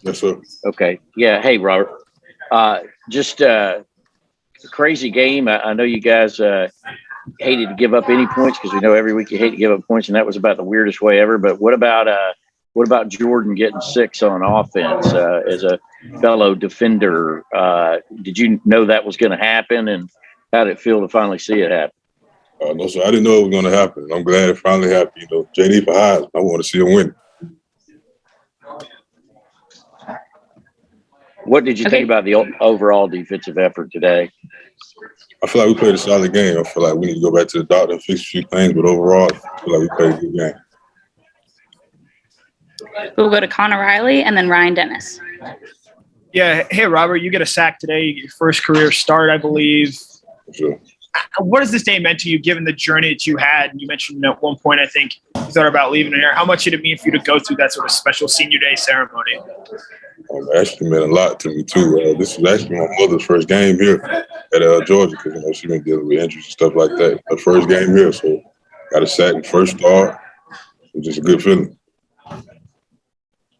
Yes, sir. Okay. Yeah. Hey, Robert. Just crazy game. I know you guys hated to give up any points because we know every week you hate to give up points, and that was about the weirdest way ever. But what about Jordan getting 6 on offense as a fellow defender? Did you know that was going to happen, and how did it feel to finally see it happen? No, sir. I didn't know it was going to happen. I'm glad it finally happened. You know, JD for Heisman. I want to see him win. What did you think about the overall defensive effort today? I feel like we played a solid game. I feel like we need to go back to the doctor and fix a few things, but overall, I feel like we played a good game. We'll go to Connor Riley and then Ryan Dennis. Yeah. Hey, Robert, you get a sack today, your first career start, I believe. Sure. What has this day meant to you, given the journey that you had? You mentioned at one point, I think, you thought about leaving here. How much did it mean for you to go through that sort of special senior day ceremony? Actually meant a lot to me, too. This was actually my mother's first game here at Georgia because, you know, she's been dealing with injuries and stuff like that. Her first game here, so got a sack and first start. It was just a good feeling.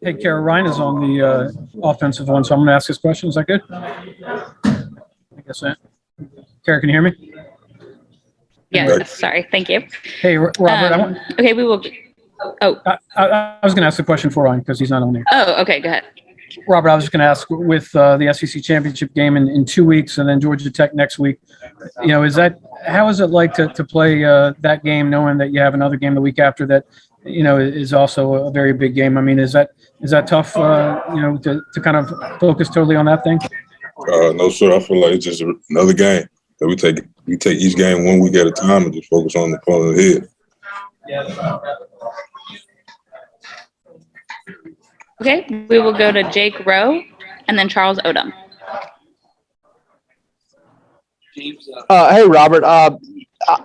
Hey, Kara, Ryan is on the offensive one, so I'm going to ask his question. Is that good? I guess that. Kara, can you hear me? Yes, sorry. Thank you. Hey, Robert. Okay, we will. Oh. I was going to ask the question for Ryan because he's not on there. Oh, okay, go ahead. Robert, I was just going to ask with the SEC championship game in 2 weeks and then Georgia Tech next week, you know, how is it like to play that game knowing that you have another game the week after that, you know, is also a very big game? I mean, is that tough, you know, to kind of focus totally on that thing? No, sir. I feel like it's just another game that we take each game 1 week at a time and just focus on the opponent ahead. Okay, we will go to Jake Rowe and then Charles Odom. Hey, Robert.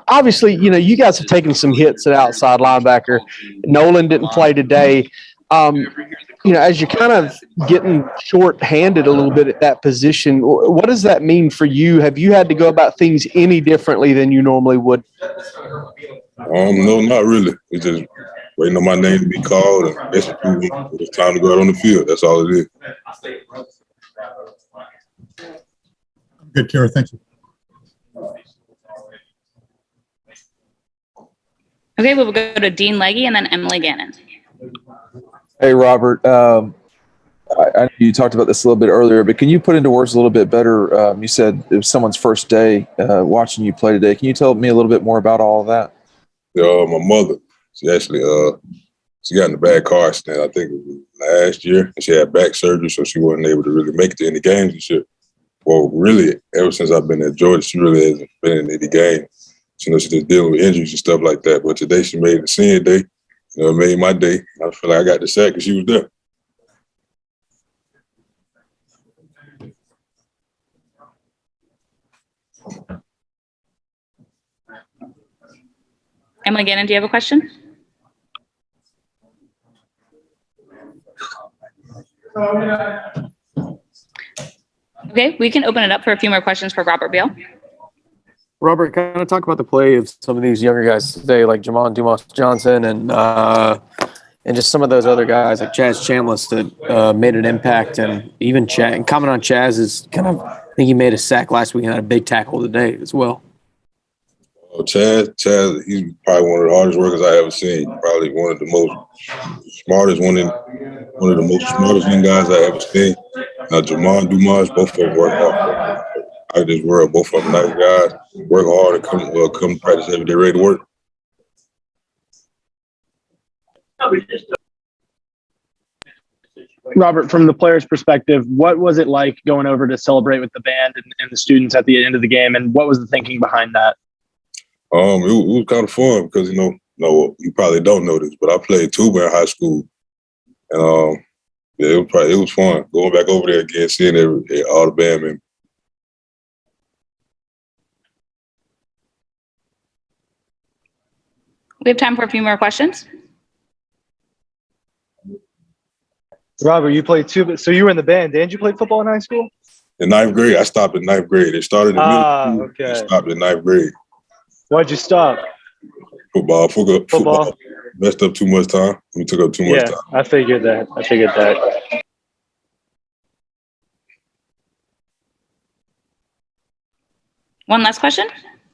Obviously, you know, you guys have taken some hits at outside linebacker. Nolan didn't play today. You know, as you're kind of getting short-handed a little bit at that position, what does that mean for you? Have you had to go about things any differently than you normally would? No, not really. It's just waiting on my name to be called and executing. It's time to go out on the field. That's all it is. Good, Kara. Thank you. Okay, we will go to Dean Legge and then Emily Gannon. Hey, Robert. I know you talked about this a little bit earlier, but can you put into words a little bit better? You said it was someone's first day watching you play today. Can you tell me a little bit more about all of that? My mother, she actually she got in a bad car accident, I think it was last year, and she had back surgery, so she wasn't able to really make it to any games and shit. Well, really, ever since I've been at Georgia, she really hasn't been in any game. You know, she's just dealing with injuries and stuff like that. But today she made it a senior day. You know, it made my day. I feel like I got the sack because she was there. Emily Gannon, do you have a question? Okay, we can open it up for a few more questions for Robert Beal. Robert, kind of talk about the play of some of these younger guys today, like Jamon Dumas-Johnson and just some of those other guys like Chaz Chambliss that made an impact, and even Chaz. And comment on Chaz is kind of, I think he made a sack last week and had a big tackle today as well. Chaz, he's probably one of the hardest workers I ever seen. Probably one of the most smartest, one of the most smartest young guys I ever seen. Jamon Dumas, both of them work hard. I just work, both of them nice guys. Work hard and come practice every day, ready to work. Robert, from the player's perspective, what was it like going over to celebrate with the band and the students at the end of the game, and what was the thinking behind that? It was kind of fun because, you probably don't know this, but I played tuba in high school. And it was fun going back over there again, seeing all the band members. We have time for a few more questions. Robert, you played tuba, so you were in the band. Didn't you play football in high school? In ninth grade, I stopped in ninth grade. It started in middle school. Okay. I stopped in ninth grade. Why'd you stop? Football. Messed up too much time. We took up too much time. I figured that. One last question.